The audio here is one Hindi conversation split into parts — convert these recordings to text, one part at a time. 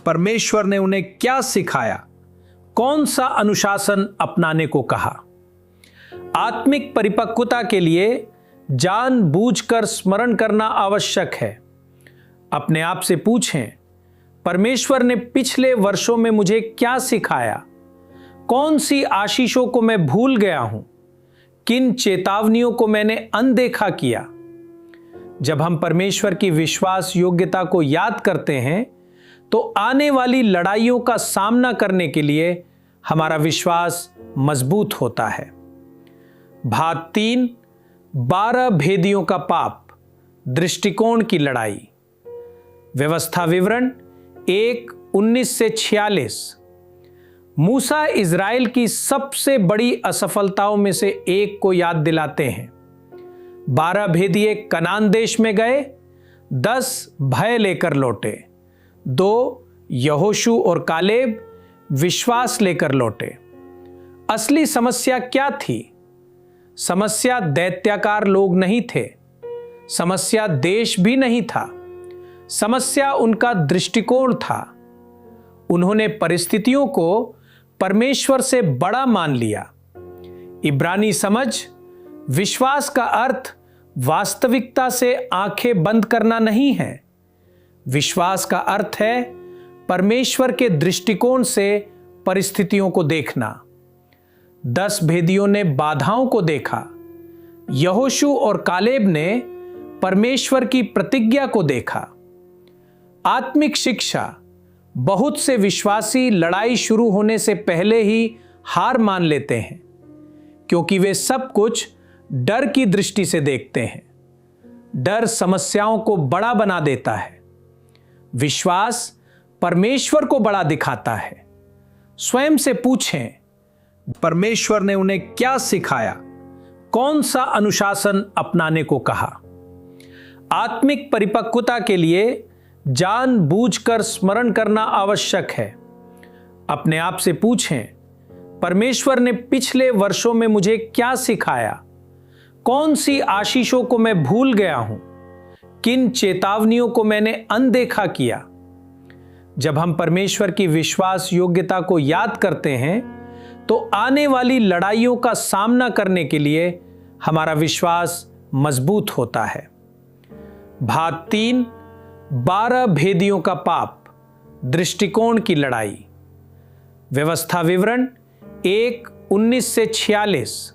परमेश्वर ने उन्हें क्या सिखाया, कौन सा अनुशासन अपनाने को कहा। आत्मिक परिपक्वता के लिए जानबूझकर स्मरण करना आवश्यक है। अपने आप से पूछें, परमेश्वर ने पिछले वर्षों में मुझे क्या सिखाया, कौन सी आशीषों को मैं भूल गया हूं, किन चेतावनियों को मैंने अनदेखा किया। जब हम परमेश्वर की विश्वास योग्यता को याद करते हैं तो आने वाली लड़ाइयों का सामना करने के लिए हमारा विश्वास मजबूत होता है। भाग 3, 12 भेदियों का पाप, दृष्टिकोण की लड़ाई। व्यवस्था विवरण 1:19-46। मूसा इज़राइल की सबसे बड़ी असफलताओं में से एक को याद दिलाते हैं। 12 भेदिए कनान देश में गए, 10 भय लेकर लौटे, 2 यहोशू और कालेब विश्वास लेकर लौटे। असली समस्या क्या थी? समस्या दैत्याकार लोग नहीं थे, समस्या देश भी नहीं था, समस्या उनका दृष्टिकोण था। उन्होंने परिस्थितियों को परमेश्वर से बड़ा मान लिया। इब्रानी समझ, विश्वास का अर्थ वास्तविकता से आंखें बंद करना नहीं है। विश्वास का अर्थ है परमेश्वर के दृष्टिकोण से परिस्थितियों को देखना। 10 भेदियों ने बाधाओं को देखा। यहोशू और कालेब ने परमेश्वर की प्रतिज्ञा को देखा। आत्मिक शिक्षा, बहुत से विश्वासी लड़ाई शुरू होने से पहले ही हार मान लेते हैं, क्योंकि वे सब कुछ डर की दृष्टि से देखते हैं। डर समस्याओं को बड़ा बना देता है। विश्वास परमेश्वर को बड़ा दिखाता है। स्वयं से पूछें, परमेश्वर ने उन्हें क्या सिखाया, कौन सा अनुशासन अपनाने को कहा। आत्मिक परिपक्वता के लिए जानबूझकर स्मरण करना आवश्यक है। अपने आप से पूछें, परमेश्वर ने पिछले वर्षों में मुझे क्या सिखाया, कौन सी आशीषों को मैं भूल गया हूं, किन चेतावनियों को मैंने अनदेखा किया। जब हम परमेश्वर की विश्वास योग्यता को याद करते हैं तो आने वाली लड़ाइयों का सामना करने के लिए हमारा विश्वास मजबूत होता है। भाग 3, 12 भेदियों का पाप, दृष्टिकोण की लड़ाई। व्यवस्था विवरण 1:19-46।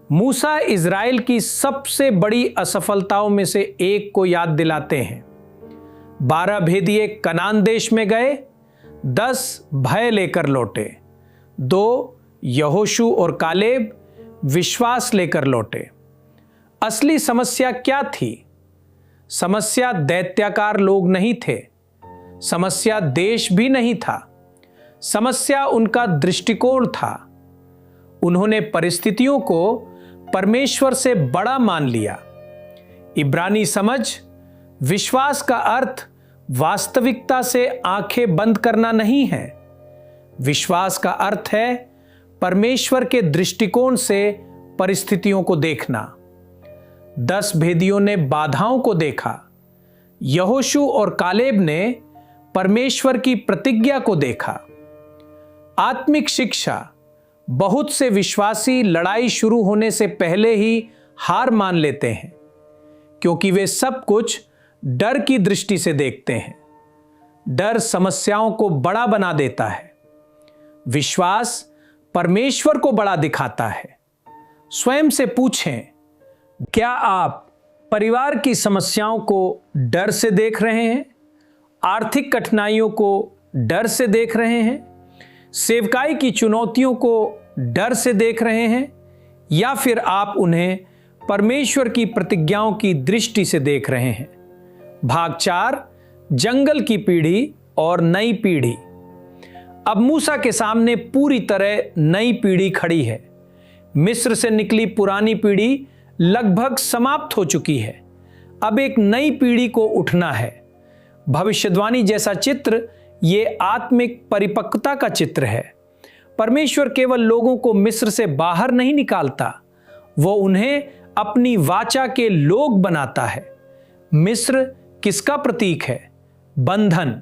मूसा इज़राइल की सबसे बड़ी असफलताओं में से एक को याद दिलाते हैं। 12 भेदिए कनान देश में गए, 10 भय लेकर लौटे, 2 यहोशू और कालेब विश्वास लेकर लौटे। असली समस्या क्या थी? समस्या दैत्याकार लोग नहीं थे, समस्या देश भी नहीं था, समस्या उनका दृष्टिकोण था। उन्होंने परिस्थितियों को परमेश्वर से बड़ा मान लिया। इब्रानी समझ, विश्वास का अर्थ वास्तविकता से आंखें बंद करना नहीं है। विश्वास का अर्थ है परमेश्वर के दृष्टिकोण से परिस्थितियों को देखना। 10 भेदियों ने बाधाओं को देखा। यहोशू और कालेब ने परमेश्वर की प्रतिज्ञा को देखा। आत्मिक शिक्षा, बहुत से विश्वासी लड़ाई शुरू होने से पहले ही हार मान लेते हैं, क्योंकि वे सब कुछ डर की दृष्टि से देखते हैं। डर समस्याओं को बड़ा बना देता है। विश्वास परमेश्वर को बड़ा दिखाता है। स्वयं से पूछें, क्या आप परिवार की समस्याओं को डर से देख रहे हैं? आर्थिक कठिनाइयों को डर से देख रहे हैं? सेवकाई की चुनौतियों को डर से देख रहे हैं? या फिर आप उन्हें परमेश्वर की प्रतिज्ञाओं की दृष्टि से देख रहे हैं? भाग 4, जंगल की पीढ़ी और नई पीढ़ी। अब मूसा के सामने पूरी तरह नई पीढ़ी खड़ी है। मिस्र से निकली पुरानी पीढ़ी लगभग समाप्त हो चुकी है। अब एक नई पीढ़ी को उठना है। भविष्यवाणी जैसा चित्र ये आत्मिक परिपक्वता का चित्र है। परमेश्वर केवल लोगों को मिस्र से बाहर नहीं निकालता, वो उन्हें अपनी वाचा के लोग बनाता है। मिस्र किसका प्रतीक है? बंधन।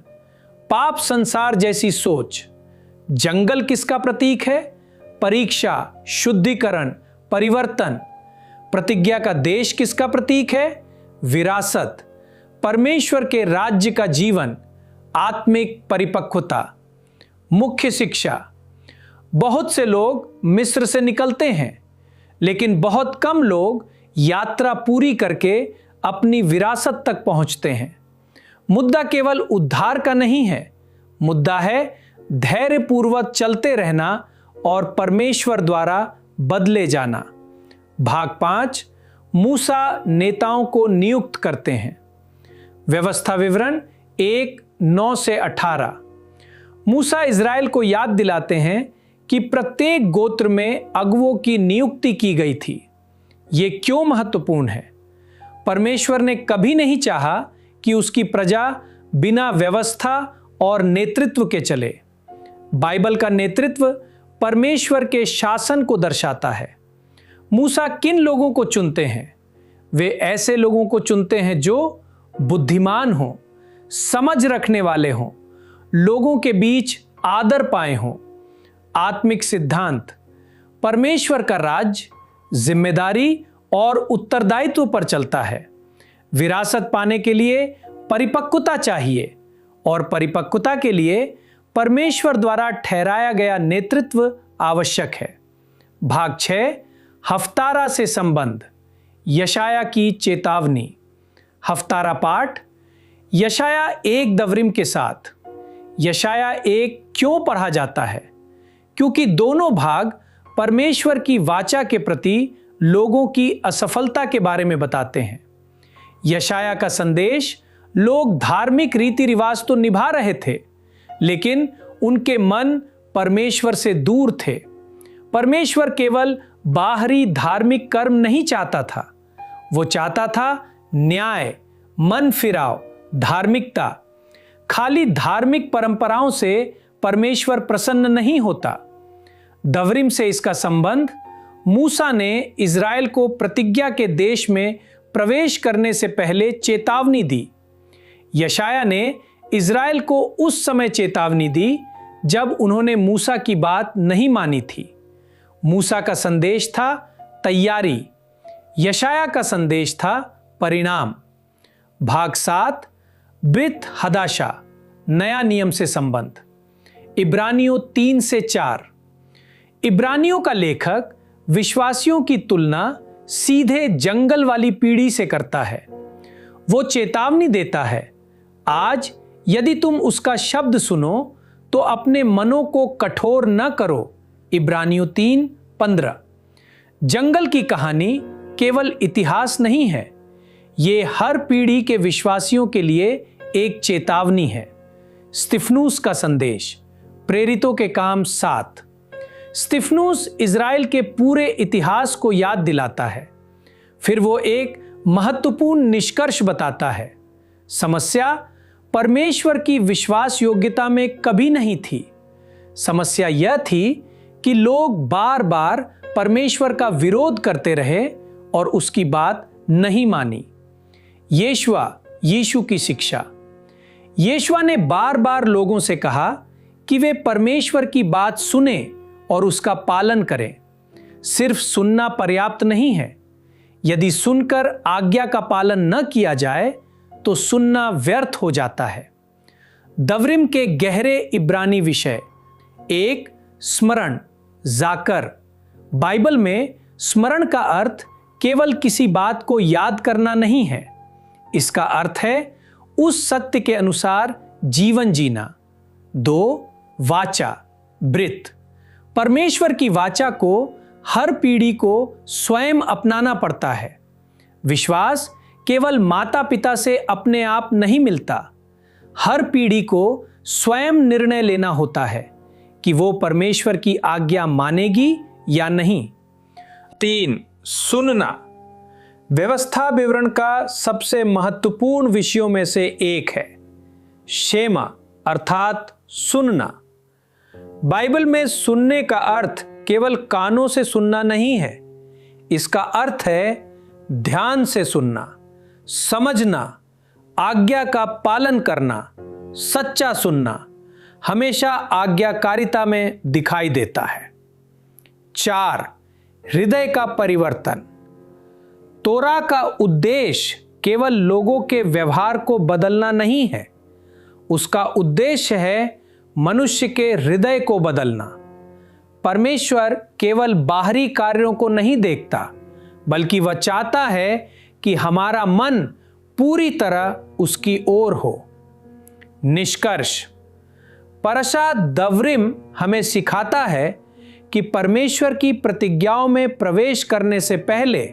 पाप संसार जैसी सोच। जंगल किसका प्रतीक है? परीक्षा, शुद्धिकरण, परिवर्तन। प्रतिज्ञा का देश किसका प्रतीक है? विरासत। परमेश्वर के राज्य का जीवन, आत्मिक परिपक्वता। मुख्य शिक्षा। बहुत से लोग मिस्र से निकलते हैं, लेकिन बहुत कम लोग यात्रा पूरी करके अपनी विरासत तक पहुंचते हैं। मुद्दा केवल उद्धार का नहीं है, मुद्दा है धैर्यपूर्वक चलते रहना और परमेश्वर द्वारा बदले जाना। भाग 5, मूसा नेताओं को नियुक्त करते हैं। व्यवस्था विवरण 1:9 से 18। मूसा इज़राइल को याद दिलाते हैं कि प्रत्येक गोत्र में अगुवों की नियुक्ति की गई थी। ये क्यों महत्वपूर्ण है? परमेश्वर ने कभी नहीं चाहा कि उसकी प्रजा बिना व्यवस्था और नेतृत्व के चले। बाइबल का नेतृत्व परमेश्वर के शासन को दर्शाता है। मूसा किन लोगों को चुनते हैं? वे ऐसे लोगों को चुनते हैं जो बुद्धिमान हों, समझ रखने वाले हों, लोगों के बीच आदर पाए हों। आत्मिक सिद्धांत। परमेश्वर का राज्य जिम्मेदारी और उत्तरदायित्व पर चलता है। विरासत पाने के लिए परिपक्वता चाहिए और परिपक्वता के लिए परमेश्वर द्वारा ठहराया गया नेतृत्व आवश्यक है। भाग 6, हफ्तारा से संबंध। यशाया की चेतावनी। हफ्तारा पाठ। यशाया 1 दवरिम के साथ। यशाया 1 क्यों पढ़ा जाता है? क्योंकि दोनों भाग परमेश्वर की वाचा के प्रति लोगों की असफलता के बारे में बताते हैं। यशाया का संदेश, लोग धार्मिक रीति रिवाज तो निभा रहे थे, लेकिन उनके मन परमेश्वर से दूर थे। परमेश्वर केवल बाहरी धार्मिक कर्म नहीं चाहता था, वो चाहता था न्याय, मन फिराव, धार्मिकता। खाली धार्मिक परंपराओं से परमेश्वर प्रसन्न नहीं होता। दवरिम से इसका संबंध, मूसा ने इज़राइल को प्रतिज्ञा के देश में प्रवेश करने से पहले चेतावनी दी। यशाया ने इज़राइल को उस समय चेतावनी दी जब उन्होंने मूसा की बात नहीं मानी थी। मूसा का संदेश था तैयारी, यशाया का संदेश था परिणाम। भाग 7, ब्रित हदाशा, नया नियम से संबंध। इब्रानियों 3 से 4। इब्रानियों का लेखक विश्वासियों की तुलना सीधे जंगल वाली पीढ़ी से करता है। वो चेतावनी देता है, आज यदि तुम उसका शब्द सुनो तो अपने मनों को कठोर न करो। इब्रानियों 3:15। जंगल की कहानी केवल इतिहास नहीं है, ये हर पीढ़ी के विश्वासियों के लिए एक चेतावनी है। स्तिफनुस का संदेश। प्रेरितों के काम 7। स्तिफनुस इज़राइल के पूरे इतिहास को याद दिलाता है। फिर वो एक महत्वपूर्ण निष्कर्ष बताता है। समस्या परमेश्वर की विश्वास योग्यता में कभी नहीं थी। समस्या यह थी कि लोग बार बार परमेश्वर का विरोध करते रहे और उसकी बात नहीं मानी। यीशु की शिक्षा। यीशु ने बार बार लोगों से कहा कि वे परमेश्वर की बात सुने और उसका पालन करें। सिर्फ सुनना पर्याप्त नहीं है। यदि सुनकर आज्ञा का पालन न किया जाए तो सुनना व्यर्थ हो जाता है। दवरिम के गहरे इब्रानी विषय। 1, स्मरण, जाकर। बाइबल में स्मरण का अर्थ केवल किसी बात को याद करना नहीं है। इसका अर्थ है उस सत्य के अनुसार जीवन जीना। 2, वाचा, ब्रित। परमेश्वर की वाचा को हर पीढ़ी को स्वयं अपनाना पड़ता है। विश्वास केवल माता पिता से अपने आप नहीं मिलता। हर पीढ़ी को स्वयं निर्णय लेना होता है कि वो परमेश्वर की आज्ञा मानेगी या नहीं। 3, सुनना। व्यवस्था विवरण का सबसे महत्वपूर्ण विषयों में से एक है शेमा, अर्थात सुनना। बाइबल में सुनने का अर्थ केवल कानों से सुनना नहीं है। इसका अर्थ है ध्यान से सुनना, समझना, आज्ञा का पालन करना, सच्चा सुनना हमेशा आज्ञाकारिता में दिखाई देता है। 4. हृदय का परिवर्तन। तोरा का उद्देश्य केवल लोगों के व्यवहार को बदलना नहीं है, उसका उद्देश्य है मनुष्य के हृदय को बदलना। परमेश्वर केवल बाहरी कार्यों को नहीं देखता, बल्कि वह चाहता है कि हमारा मन पूरी तरह उसकी ओर हो। निष्कर्ष, परशा दवरिम हमें सिखाता है कि परमेश्वर की प्रतिज्ञाओं में प्रवेश करने से पहले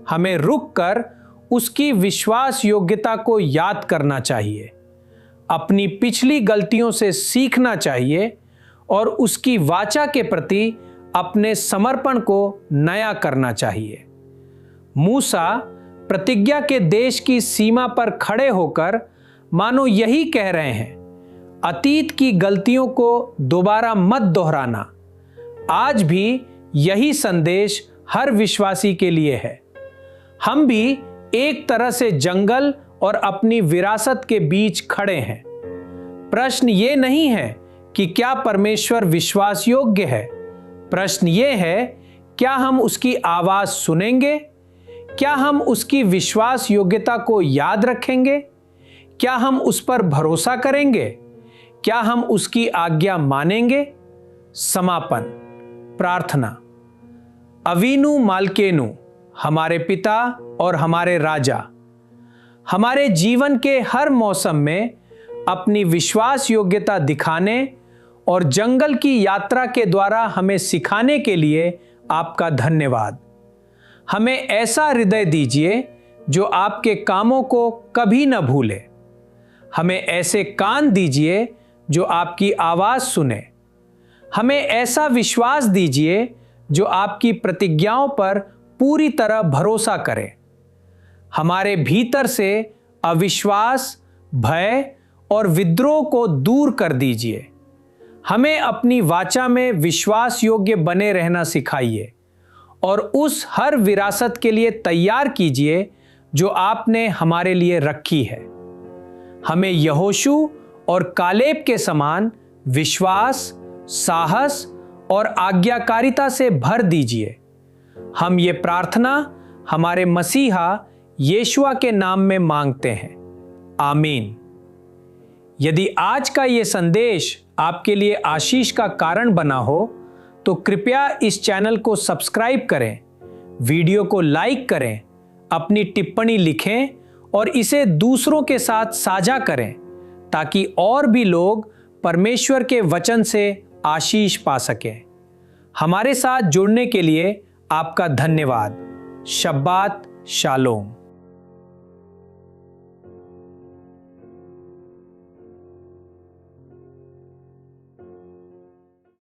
हमें रुककर उसकी विश्वास योग्यता को याद करना चाहिए, अपनी पिछली गलतियों से सीखना चाहिए और उसकी वाचा के प्रति अपने समर्पण को नया करना चाहिए। मूसा प्रतिज्ञा के देश की सीमा पर खड़े होकर मानो यही कह रहे हैं, अतीत की गलतियों को दोबारा मत दोहराना। आज भी यही संदेश हर विश्वासी के लिए है। हम भी एक तरह से जंगल और अपनी विरासत के बीच खड़े हैं। प्रश्न ये नहीं है कि क्या परमेश्वर विश्वास योग्य है, प्रश्न ये है क्या हम उसकी आवाज सुनेंगे, क्या हम उसकी विश्वास योग्यता को याद रखेंगे, क्या हम उस पर भरोसा करेंगे, क्या हम उसकी आज्ञा मानेंगे। समापन प्रार्थना। अवीनु मालकेनु, हमारे पिता और हमारे राजा, हमारे जीवन के हर मौसम में अपनी विश्वास योग्यता दिखाने और जंगल की यात्रा के द्वारा हमें सिखाने के लिए आपका धन्यवाद। हमें ऐसा हृदय दीजिए जो आपके कामों को कभी न भूले। हमें ऐसे कान दीजिए जो आपकी आवाज सुने। हमें ऐसा विश्वास दीजिए जो आपकी प्रतिज्ञाओं पर पूरी तरह भरोसा करे। हमारे भीतर से अविश्वास, भय और विद्रोह को दूर कर दीजिए। हमें अपनी वाचा में विश्वास योग्य बने रहना सिखाइए और उस हर विरासत के लिए तैयार कीजिए जो आपने हमारे लिए रखी है। हमें यहोशू और कालेब के समान विश्वास, साहस और आज्ञाकारिता से भर दीजिए। हम ये प्रार्थना हमारे मसीहा यीशुआ के नाम में मांगते हैं, आमीन। यदि आज का ये संदेश आपके लिए आशीष का कारण बना हो तो कृपया इस चैनल को सब्सक्राइब करें, वीडियो को लाइक करें, अपनी टिप्पणी लिखें और इसे दूसरों के साथ साझा करें ताकि और भी लोग परमेश्वर के वचन से आशीष पा सकें। हमारे साथ जुड़ने के लिए आपका धन्यवाद। शब्बात शालोम।